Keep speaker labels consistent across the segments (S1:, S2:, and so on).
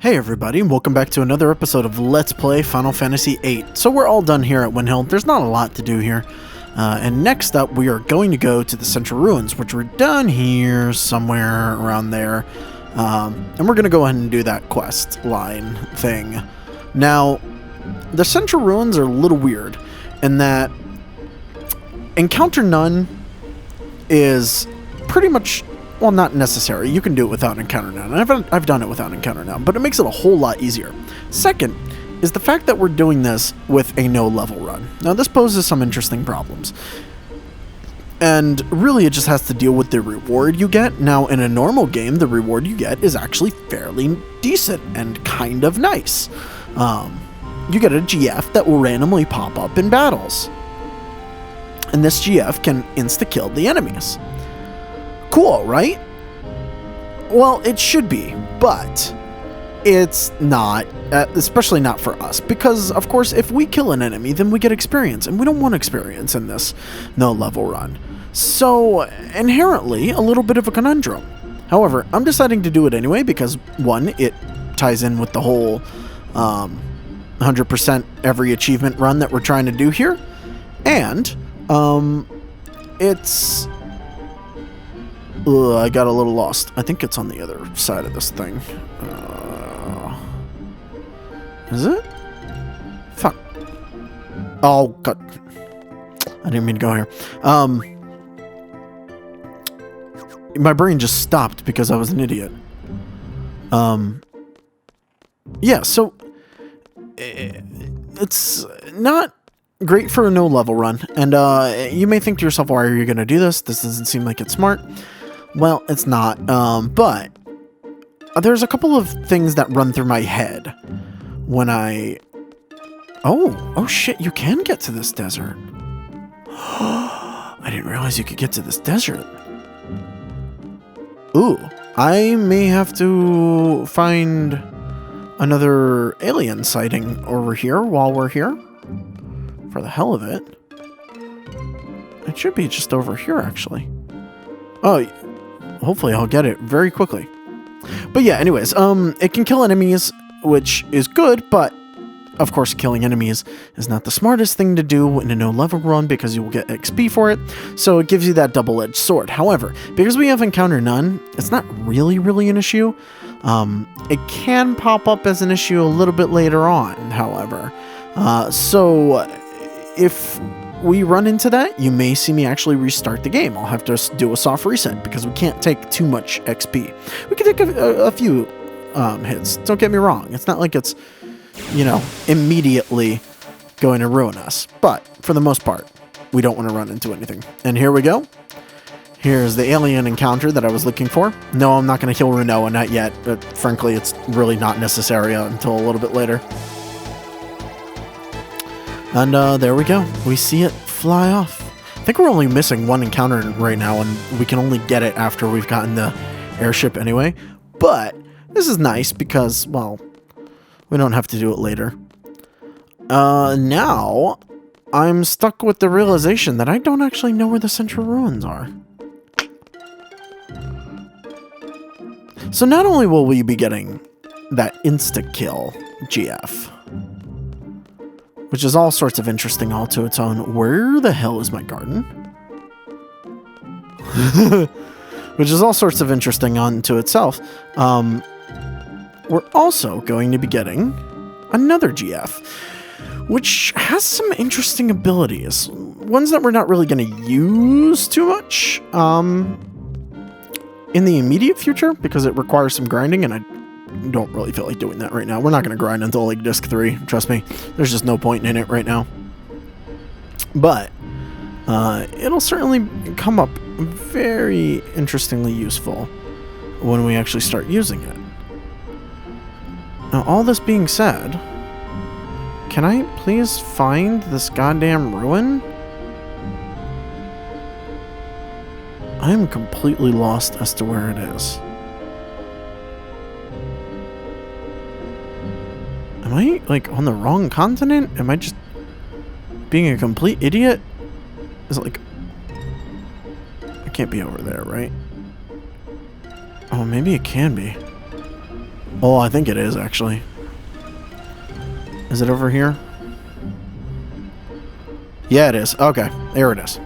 S1: Hey everybody, and welcome back to another episode of Let's Play Final Fantasy VIII. So we're all done here at Windhill. There's not a lot to do here. And next up, we are going to go to the Centra Ruins, which we're done here, somewhere around there. And we're going to go ahead and do that quest line thing. Now, the Centra Ruins are a little weird in that Encounter None is pretty much... well, not necessary. You can do it without Encounter None. I've done it without Encounter None, but it makes it a whole lot easier. Second is the fact that we're doing this with a no-level run. Now, this poses some interesting problems. And really, it just has to deal with the reward you get. Now, in a normal game, the reward you get is actually fairly decent and kind of nice. You get a GF that will randomly pop up in battles. And this GF can insta-kill the enemies. Cool, right? Well, it should be, but it's not, especially not for us, because, of course, if we kill an enemy, then we get experience, and we don't want experience in this no-level run. So, inherently, a little bit of a conundrum. However, I'm deciding to do it anyway because, one, it ties in with the whole 100% every achievement run that we're trying to do here, and it's... I got a little lost. I think it's on the other side of this thing. Is it? Fuck. Oh, God. I didn't mean to go here. My brain just stopped because I was an idiot. Yeah, so... it's not great for a no-level run. And you may think to yourself, why are you going to do this? This doesn't seem like it's smart. Well, it's not, but there's a couple of things that run through my head when I... Oh shit, you can get to this desert. I didn't realize you could get to this desert. Ooh, I may have to find another alien sighting over here while we're here. For the hell of it. It should be just over here, actually. Oh, hopefully I'll get it very quickly. But yeah, anyways, it can kill enemies, which is good, but of course killing enemies is not the smartest thing to do in a no-level run because you will get XP for it, so it gives you that double-edged sword. However, because we have Encounter None, it's not really an issue. It can pop up as an issue a little bit later on, however. So if we run into that, you may see me actually restart the game. I'll have to do a soft reset because we can't take too much XP. We can take a few hits. Don't get me wrong. It's not like it's, you know, immediately going to ruin us. But for the most part, we don't want to run into anything. And here we go. Here's the alien encounter that I was looking for. No, I'm not going to kill Renoa, not yet. But frankly, it's really not necessary until a little bit later. And there we go. We see it fly off. I think we're only missing one encounter right now, and we can only get it after we've gotten the airship anyway. But this is nice because, well, we don't have to do it later. Now, I'm stuck with the realization that I don't actually know where the Centra Ruins are. So not only will we be getting that insta-kill GF, which is all sorts of interesting all to its own. Where the hell is my garden? Which is all sorts of interesting unto itself. We're also going to be getting another GF, which has some interesting abilities. Ones that we're not really going to use too much in the immediate future, because it requires some grinding, and I don't really feel like doing that right now. We're not going to grind until like disc 3. Trust me. There's just no point in it right now. But it'll certainly come up very interestingly useful when we actually start using it. Now, all this being said, can I please find this goddamn ruin? I am completely lost as to where it is. Am I, like, on the wrong continent? Am I just being a complete idiot? Is it, like... I can't be over there, right? Oh, maybe it can be. Oh, I think it is, actually. Is it over here? Yeah, it is. Okay, there it is.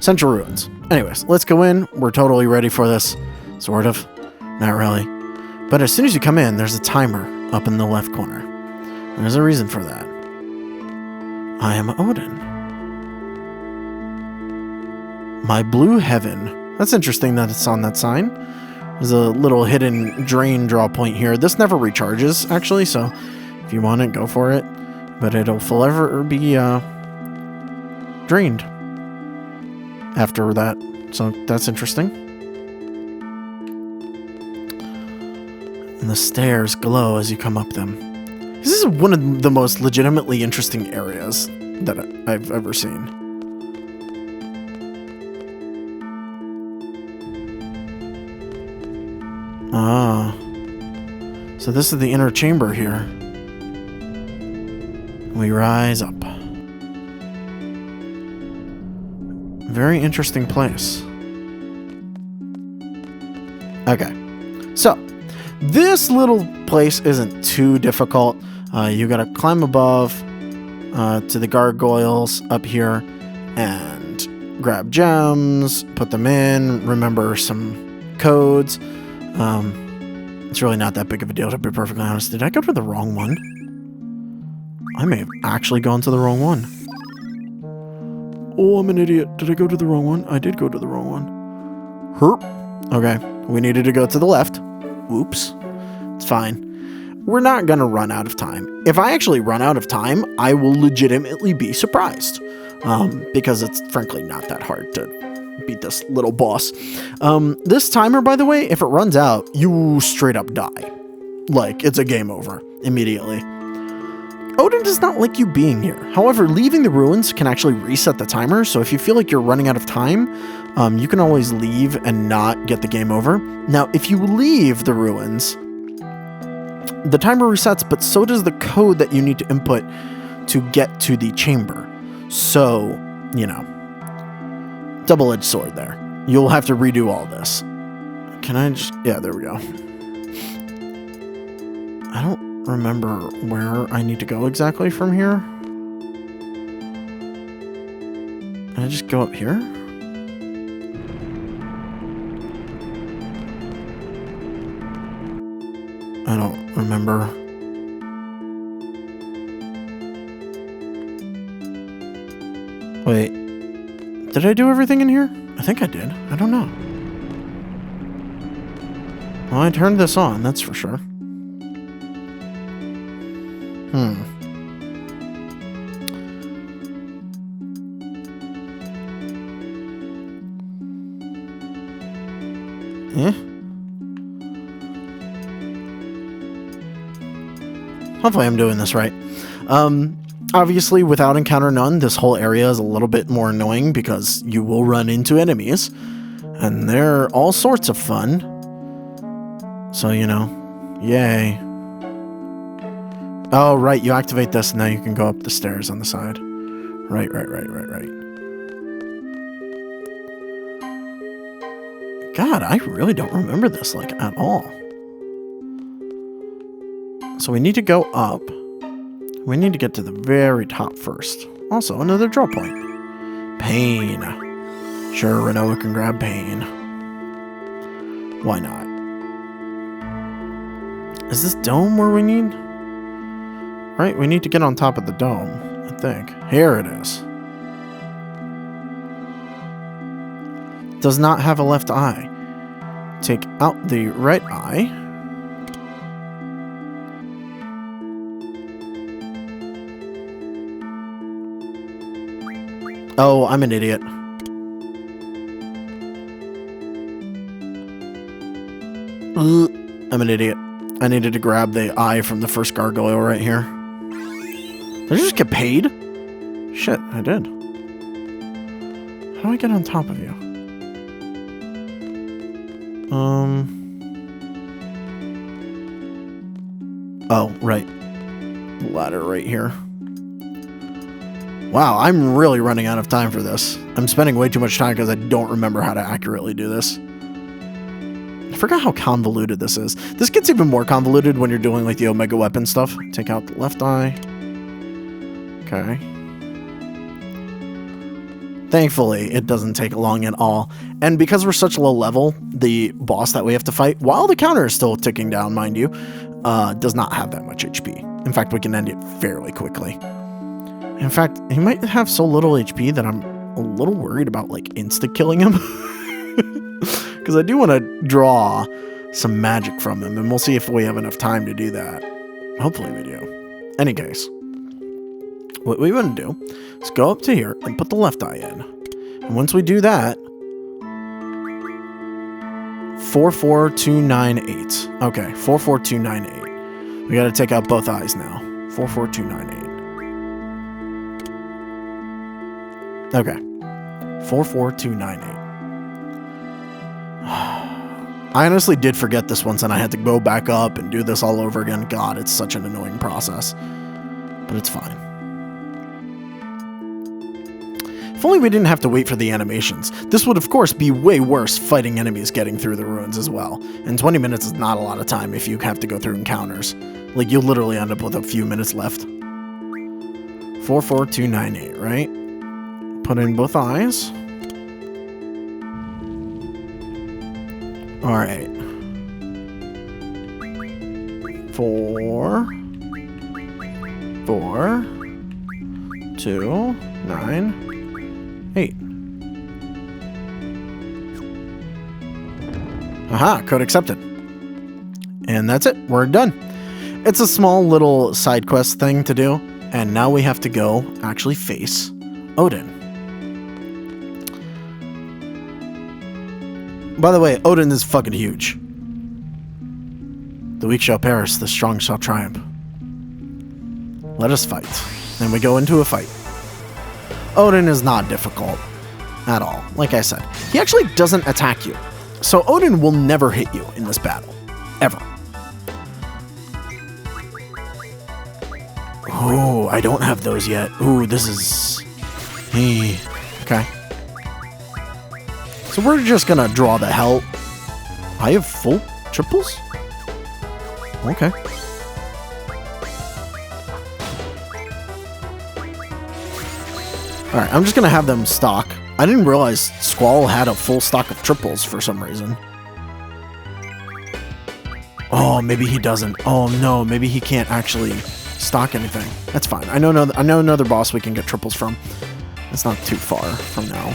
S1: Centra Ruins. Anyways, let's go in. We're totally ready for this. Sort of. Not really. But as soon as you come in, there's a timer up in the left corner. And there's a reason for that. I am Odin. My blue heaven. That's interesting that it's on that sign. There's a little hidden drain draw point here. This never recharges, actually, so if you want it, go for it. But it'll forever be drained after that. So that's interesting. And the stairs glow as you come up them. This is one of the most legitimately interesting areas that I've ever seen. Ah. So this is the inner chamber here. We rise up. Very interesting place. Okay. So, this little place isn't too difficult. You gotta climb above to the gargoyles up here and grab gems, put them in, remember some codes. It's really not that big of a deal, to be perfectly honest. Did I go to the wrong one? I may have actually gone to the wrong one. Oh, I'm an idiot. Did I go to the wrong one? I did go to the wrong one. Herp. Okay, we needed to go to the left. Oops. It's fine. We're not gonna run out of time. If I actually run out of time, I will legitimately be surprised. Because it's frankly not that hard to beat this little boss. This timer, by the way, if it runs out, you straight up die. Like, it's a game over immediately. Odin does not like you being here. However, leaving the ruins can actually reset the timer, so if you feel like you're running out of time, you can always leave and not get the game over. Now, if you leave the ruins, the timer resets, but so does the code that you need to input to get to the chamber. So, you know, double-edged sword there. You'll have to redo all this. Can I just... Yeah, there we go. I don't remember where I need to go exactly from here. Can I just go up here? I don't remember. Wait. Did I do everything in here? I think I did. I don't know. Well, I turned this on, that's for sure. Hopefully I'm doing this right. Obviously, without Encounter None, this whole area is a little bit more annoying because you will run into enemies. And they're all sorts of fun. So, you know, yay. Oh, right, you activate this and now you can go up the stairs on the side. Right. God, I really don't remember this, like, at all. So we need to go up. We need to get to the very top first. Also, another draw point. Pain. Sure, Renoa can grab Pain. Why not? Is this dome where we need? Right, we need to get on top of the dome, I think. Here it is. Does not have a left eye. Take out the right eye. Oh, I'm an idiot. I'm an idiot. I needed to grab the eye from the first gargoyle right here. Did I just get paid? Shit, I did. How do I get on top of you? Oh, right. Ladder right here. Wow, I'm really running out of time for this. I'm spending way too much time because I don't remember how to accurately do this. forgot how convoluted this is. This gets even more convoluted when you're doing like the Omega weapon stuff. Take out the left eye. Okay. Thankfully, it doesn't take long at all. And because we're such low level, the boss that we have to fight, while the counter is still ticking down, mind you, does not have that much HP. In fact, we can end it fairly quickly. In fact, he might have so little HP that I'm a little worried about like insta-killing him. Because I do want to draw some magic from him, and we'll see if we have enough time to do that. Hopefully we do. Any case, what we want to do is go up to here and put the left eye in. And once we do that, 44298. Okay, 44298. We got to take out both eyes now. 44298. Okay. 44298. I honestly did forget this once, and I had to go back up and do this all over again. God, it's such an annoying process. But it's fine. If only we didn't have to wait for the animations. This would, of course, be way worse fighting enemies getting through the ruins as well. And 20 minutes is not a lot of time if you have to go through encounters. Like, you'll literally end up with a few minutes left. 44298, right? Put in both eyes. All right. 4, 4, 2, 9, 8. Aha, code accepted. And that's it. We're done. It's a small little side quest thing to do, and now we have to go actually face Odin. By the way, Odin is fucking huge. The weak shall perish, the strong shall triumph. Let us fight. Then we go into a fight. Odin is not difficult at all. Like I said, he actually doesn't attack you. So Odin will never hit you in this battle. Ever. Oh, I don't have those yet. Ooh, this is... Hey. Okay. So we're just gonna draw the hell... I have full triples? Okay. Alright, I'm just gonna have them stock. I didn't realize Squall had a full stock of triples for some reason. Oh, maybe he doesn't. Oh no, maybe he can't actually stock anything. That's fine. I know another boss we can get triples from. It's not too far from now.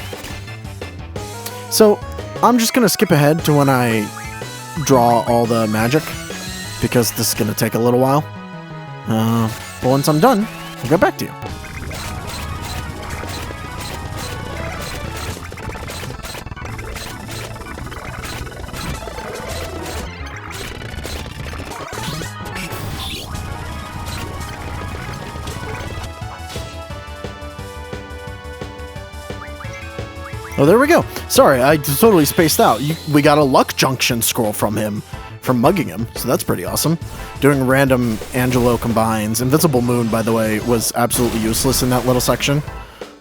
S1: So, I'm just gonna skip ahead to when I draw all the magic, because this is gonna take a little while. But once I'm done, I'll get back to you. Oh, there we go. Sorry, I totally spaced out. We got a luck junction scroll from him, from mugging him, so that's pretty awesome. Doing random Angelo combines. Invincible Moon, by the way, was absolutely useless in that little section.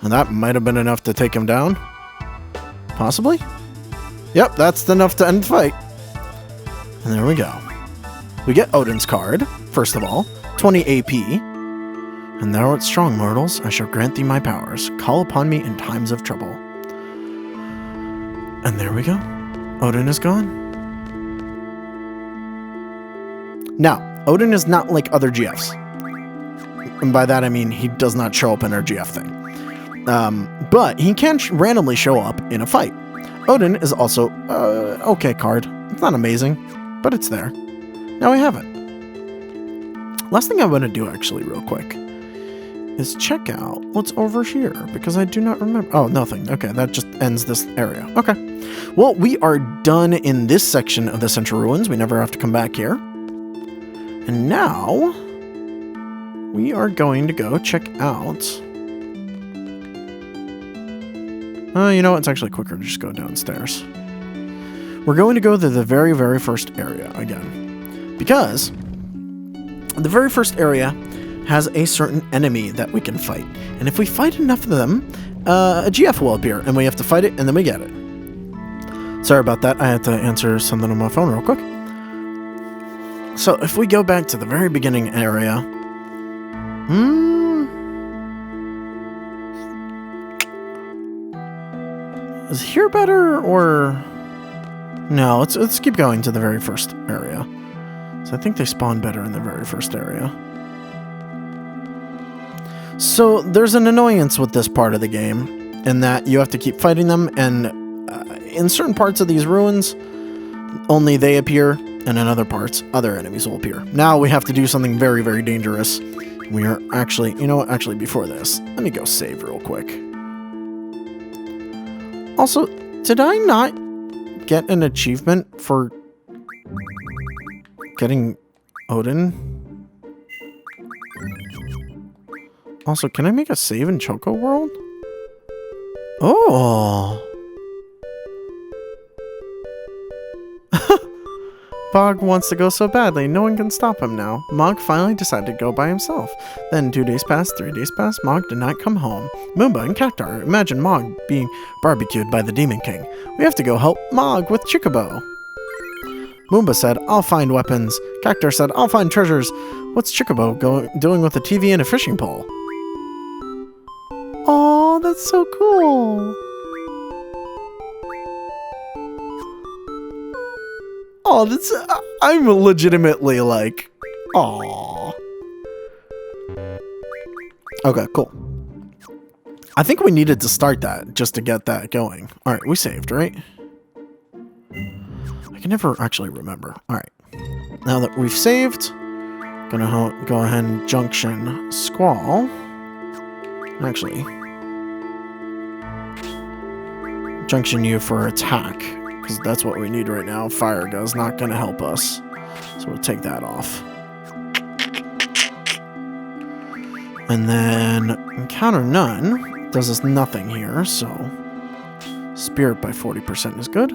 S1: And that might have been enough to take him down. Possibly? Yep, that's enough to end the fight. And there we go. We get Odin's card, first of all. 20 AP. And thou art strong, mortals. I shall grant thee my powers. Call upon me in times of trouble. And there we go. Odin is gone. Now, Odin is not like other GFs. And by that I mean he does not show up in our GF thing. But he can randomly show up in a fight. Odin is also okay card. It's not amazing, but it's there. Now we have it. Last thing I want to do actually real quick is check out what's over here, because I do not remember. Oh, nothing. Okay, that just ends this area. Okay. Well, we are done in this section of the Centra Ruins. We never have to come back here. And now we are going to go check out... you know what? It's actually quicker to just go downstairs. We're going to go to the very, very first area again, because the very first area has a certain enemy that we can fight. And if we fight enough of them, a GF will appear, and we have to fight it, and then we get it. Sorry about that. I had to answer something on my phone real quick. So if we go back to the very beginning area... Is here better, or... No, let's keep going to the very first area. So I think they spawn better in the very first area. So there's an annoyance with this part of the game, in that you have to keep fighting them, and in certain parts of these ruins, only they appear, and in other parts, other enemies will appear. Now we have to do something very, very dangerous. We are actually, you know what, actually before this, let me go save real quick. Also, did I not get an achievement for getting Odin? Also, can I make a save in Choco World? Oh! Bog wants to go so badly, no one can stop him now. Mog finally decided to go by himself. Then 2 days passed, 3 days passed, Mog did not come home. Moomba and Cactar imagine Mog being barbecued by the Demon King. We have to go help Mog with Chocobo. Moomba said, I'll find weapons. Cactar said, I'll find treasures. What's Chocobo doing with a TV and a fishing pole? Aw, that's so cool. Oh, that's... I'm legitimately like... Aww. Okay, cool. I think we needed to start that just to get that going. Alright, we saved, right? I can never actually remember. Alright. Now that we've saved, gonna go ahead and junction Squall. Actually, junction you for attack, because that's what we need right now. Fire Gu's not gonna help us, so we'll take that off. And then encounter none does us nothing here, so spirit by 40% is good.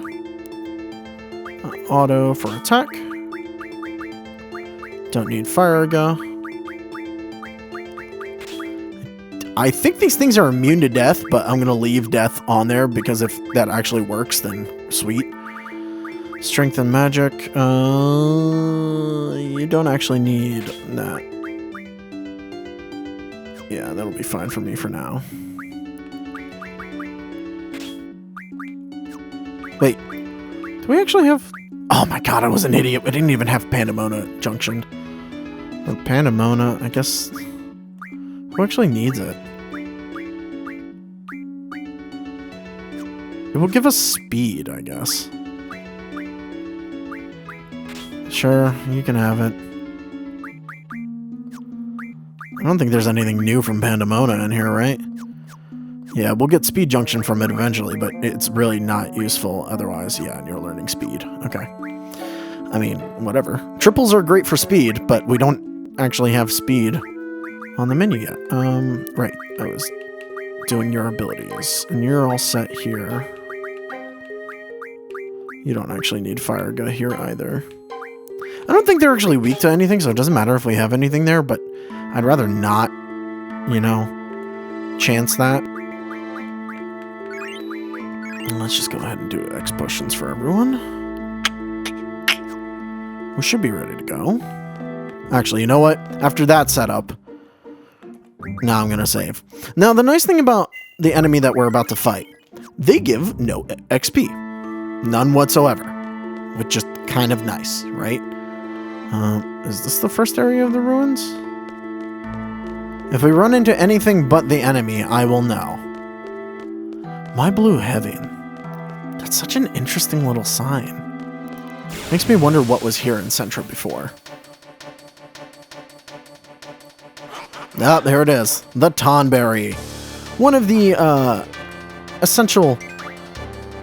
S1: Auto for attack. Don't need Fire Gu. I think these things are immune to death, but I'm going to leave death on there because if that actually works, then sweet. Strength and magic. You don't actually need that. Yeah, that'll be fine for me for now. Wait, do we actually have... Oh my god, I was an idiot. We didn't even have Pandemona junction. Or Pandemona, I guess... Who actually needs it? It will give us speed, I guess. Sure, you can have it. I don't think there's anything new from Pandemona in here, right? Yeah, we'll get speed junction from it eventually, but it's really not useful otherwise. Yeah, and you're learning speed. Okay. I mean, whatever. Triples are great for speed, but we don't actually have speed on the menu yet. Right. I was doing your abilities. And you're all set here. You don't actually need Fire Gu here either. I don't think they're actually weak to anything, so it doesn't matter if we have anything there, but I'd rather not, you know, chance that. And let's just go ahead and do X potions for everyone. We should be ready to go. Actually, you know what? After that setup, now I'm going to save. Now, the nice thing about the enemy that we're about to fight, they give no XP. None whatsoever. Which is kind of nice, right? Is this the first area of the ruins? If we run into anything but the enemy, I will know. My blue heaven. That's such an interesting little sign. Makes me wonder what was here in Centra before. Ah, there it is. The Tonberry. One of the essential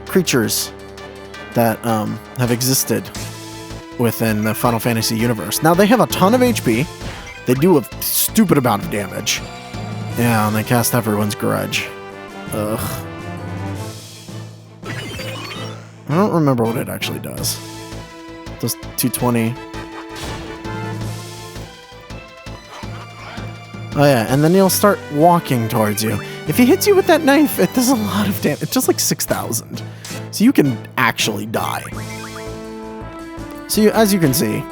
S1: creatures that have existed within the Final Fantasy universe. Now, they have a ton of HP. They do a stupid amount of damage. Yeah, and they cast everyone's grudge. Ugh. I don't remember what it actually does. It does 220. Oh yeah, and then he'll start walking towards you. If he hits you with that knife, it does a lot of damage. It's just like 6,000. So you can actually die. So as you can see,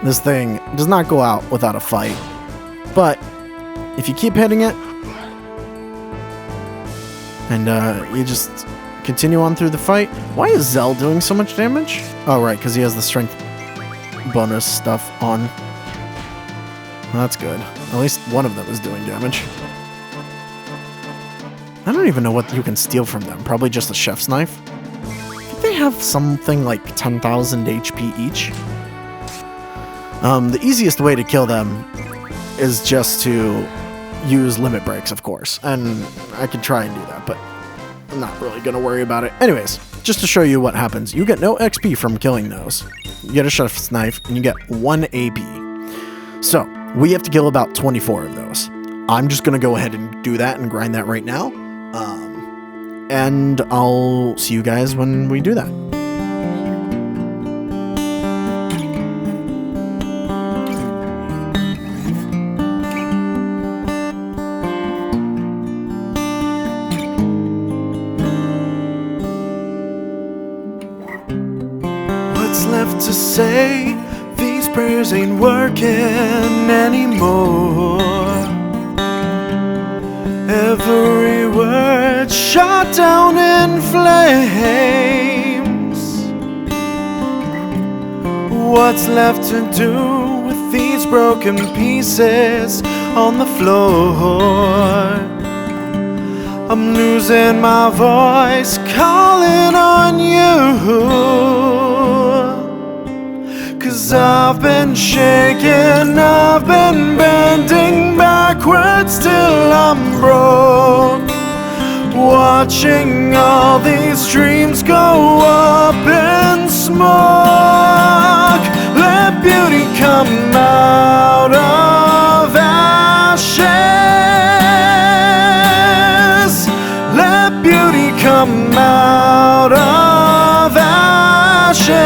S1: this thing does not go out without a fight. But if you keep hitting it, and you just continue on through the fight. Why is Zell doing so much damage? Oh, right, because he has the strength bonus stuff on. Well, that's good. At least one of them is doing damage. I don't even know what you can steal from them. Probably just a chef's knife. I think they have something like 10,000 HP each. The easiest way to kill them is just to use limit breaks, of course. And I could try and do that, but I'm not really going to worry about it. Anyways, just to show you what happens. You get no XP from killing those. You get a chef's knife, and you get 1 AP. So, we have to kill about 24 of those. I'm just going to go ahead and do that and grind that right now. And I'll see you guys when we do that.
S2: What's left to say? These prayers ain't working anymore. Every word shot down in flames. What's left to do with these broken pieces on the floor? I'm losing my voice, calling on you. 'Cause I've been shaking, I've been bending backwards till I'm broke. Watching all these dreams go up in smoke. Let beauty come out of ashes. Let beauty come out of ashes.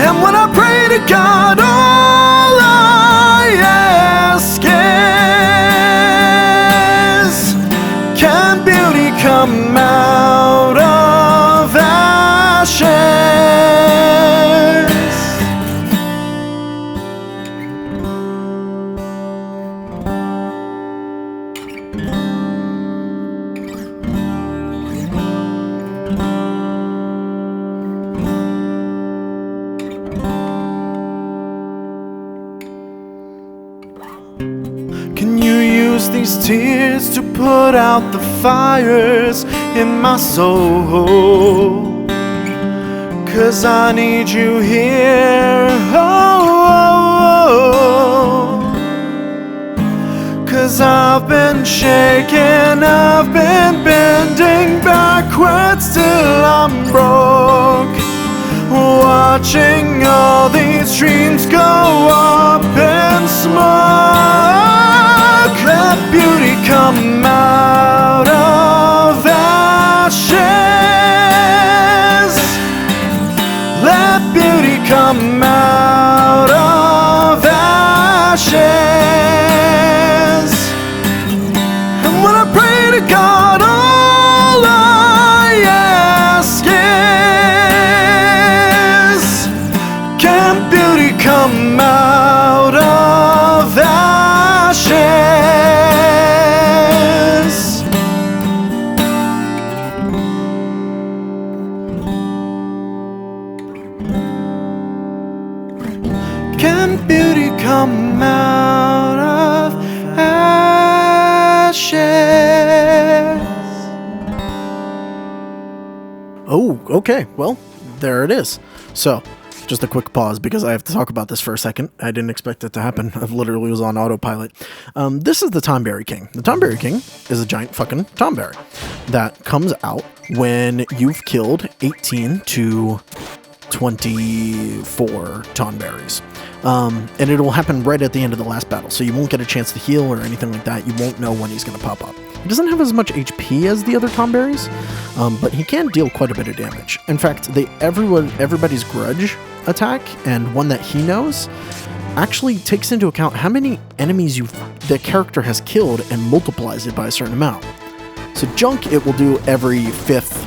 S2: And when I pray to God, all I ask is, can beauty come out of ashes? Can you use these tears to put out the fires in my soul? 'Cause I need you here. Oh. 'Cause I've been shaking, I've been bending backwards till I'm broke. Watching all these dreams go up in smoke. Let beauty come out of ashes. Let beauty come out of ashes. And when I pray to God, all I ask is, can beauty come out of ashes? Can beauty come out of ashes?
S1: Oh, okay. Well, there it is. So, just a quick pause because I have to talk about this for a second. I didn't expect it to happen. I literally was on autopilot. This is the Tomberry King. The Tomberry King is a giant fucking Tomberry that comes out when you've killed 18 to 24 Tomberries. And it will happen right at the end of the last battle, so you won't get a chance to heal or anything like that. You won't know when he's going to pop up. He doesn't have as much HP as the other Tomberries, but he can deal quite a bit of damage. In fact, everybody's grudge attack, and one that he knows, actually takes into account how many enemies the character has killed and multiplies it by a certain amount. So junk, it will do every 5th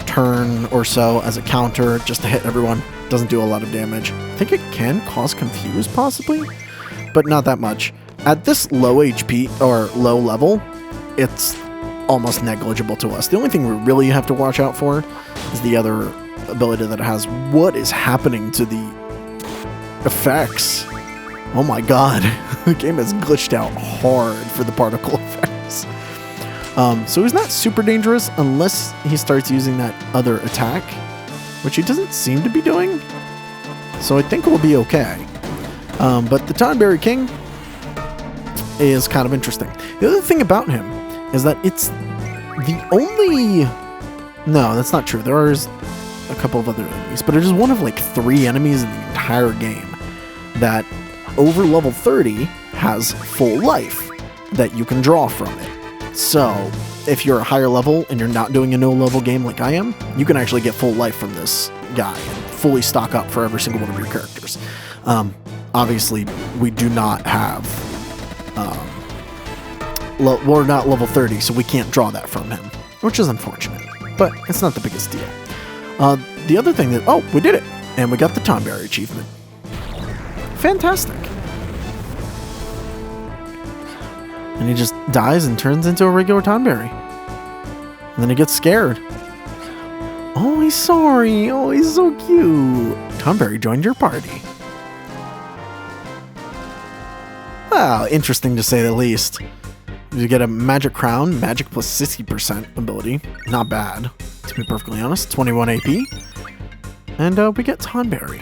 S1: turn or so as a counter just to hit everyone. Doesn't do a lot of damage. I think it can cause confuse possibly, but not that much. At this low HP or low level, it's almost negligible to us. The only thing we really have to watch out for is the other ability that it has. What is happening to the effects? Oh my god, the game has glitched out hard for the particle effects. So he's not super dangerous unless he starts using that other attack, which he doesn't seem to be doing. So I think we'll be okay. But the Tonberry King is kind of interesting. The other thing about him is that it's the only... No, that's not true. There is a couple of other enemies, but it is one of like 3 enemies in the entire game that over level 30 has full life that you can draw from it. So if you're a higher level and you're not doing a no-level game like I am, you can actually get full life from this guy and fully stock up for every single one of your characters. Obviously, we do not have... we're not level 30, so we can't draw that from him, which is unfortunate, but it's not the biggest deal. The other thing that... Oh, we did it! And we got the Tonberry achievement. Fantastic. And he just dies and turns into a regular Tonberry. And then he gets scared. Oh, he's sorry. Oh, he's so cute. Tonberry joined your party. Wow, interesting to say the least. You get a magic crown, magic plus 60% ability. Not bad, to be perfectly honest. 21 AP. And we get Tonberry.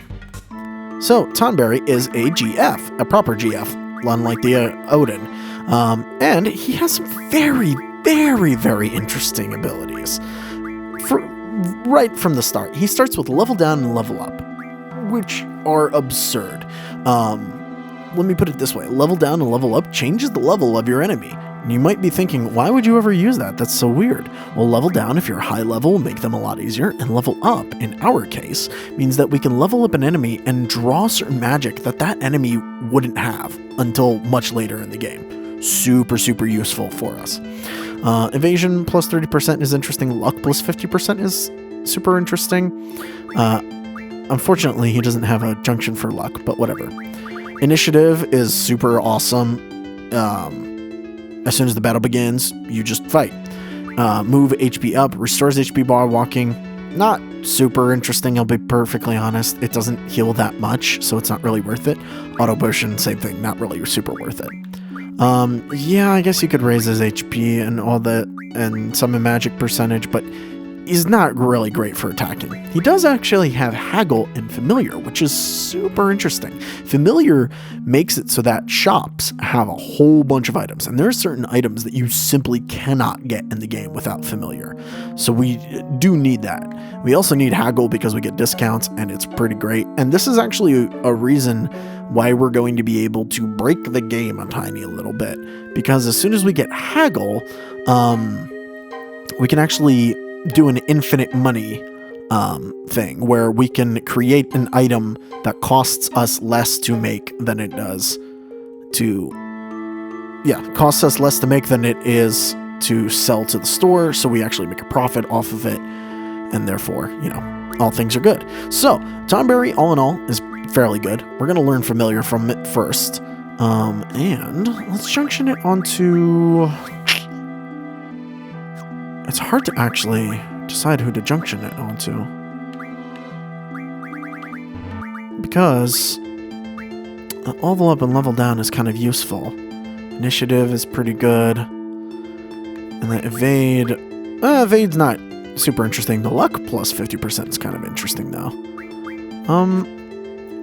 S1: So, Tonberry is a GF, a proper GF, unlike the Odin. And he has some very, very, very interesting abilities. Right from the start, he starts with level down and level up, which are absurd. Let me put it this way. Level down and level up changes the level of your enemy. And you might be thinking, why would you ever use that? That's so weird. Well, level down, if you're high level, will make them a lot easier. And level up, in our case, means that we can level up an enemy and draw certain magic that that enemy wouldn't have until much later in the game. Super, super useful for us. Evasion plus 30% is interesting. Luck plus 50% is super interesting. Unfortunately, he doesn't have a junction for luck, but whatever. Initiative is super awesome. As soon as the battle begins, you just fight. Move HP up, restores HP while walking. Not super interesting, I'll be perfectly honest. It doesn't heal that much, so it's not really worth it. Auto potion, same thing, not really super worth it. Yeah, I guess you could raise his HP and all that, and summon magic percentage, but he's not really great for attacking. He does actually have Haggle and Familiar, which is super interesting. Familiar makes it so that shops have a whole bunch of items, and there are certain items that you simply cannot get in the game without Familiar. So we do need that. We also need Haggle because we get discounts, and it's pretty great. And this is actually a reason why we're going to be able to break the game a tiny little bit, because as soon as we get Haggle, we can actually do an infinite money thing where we can create an item that costs us less to make than it does to... Yeah, costs us less to make than it is to sell to the store, so we actually make a profit off of it, and therefore, you know, all things are good. So, Tonberry, all in all, is fairly good. We're going to learn Familiar from it first. And let's junction it onto... It's hard to actually decide who to junction it onto, because level up and level down is kind of useful. Initiative is pretty good, and the evade... evade's not super interesting. The luck plus 50% is kind of interesting, though.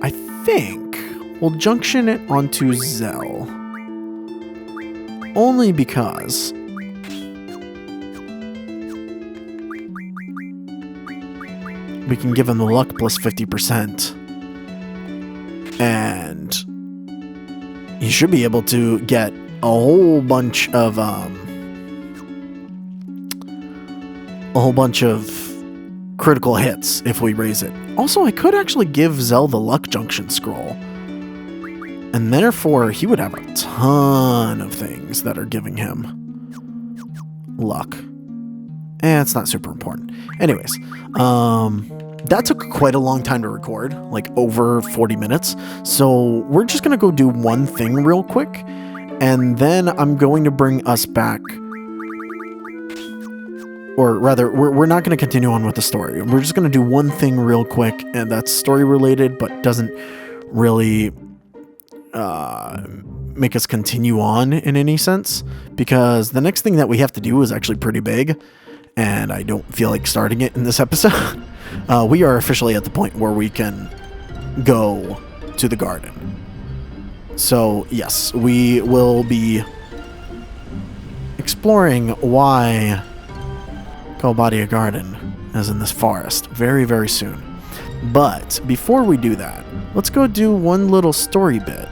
S1: I think we'll junction it onto Zell, only because... we can give him the luck plus 50%, and he should be able to get a whole bunch of critical hits if we raise it. Also, I could actually give Zell the luck junction scroll, and therefore he would have a ton of things that are giving him luck. It's not super important. Anyways, that took quite a long time to record, like over 40 minutes. So we're just going to go do one thing real quick, and then I'm going to bring us back. Or rather, we're not going to continue on with the story. We're just going to do one thing real quick, and that's story related, but doesn't really make us continue on in any sense, because the next thing that we have to do is actually pretty big, and I don't feel like starting it in this episode. We are officially at the point where we can go to the garden. So yes, we will be exploring why Kalbadia Garden is in this forest very, very soon. But before we do that, let's go do one little story bit,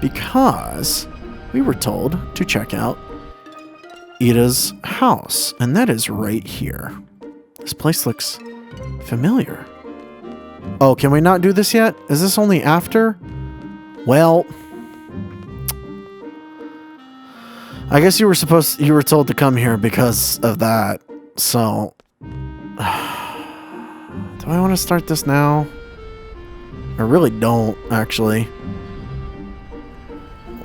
S1: because we were told to check out Ida's house, and that is right here. This place looks familiar. Oh, can we not do this yet? Is this only after? Well, I guess you were told to come here because of that. So, do I want to start this now? I really don't, actually.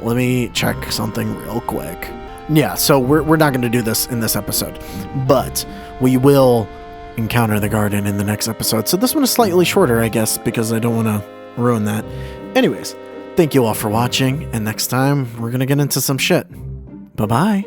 S1: Let me check something real quick. Yeah, so we're not going to do this in this episode, but we will encounter the garden in the next episode. So this one is slightly shorter, I guess, because I don't want to ruin that. Anyways, thank you all for watching, and next time we're going to get into some shit. Bye-bye.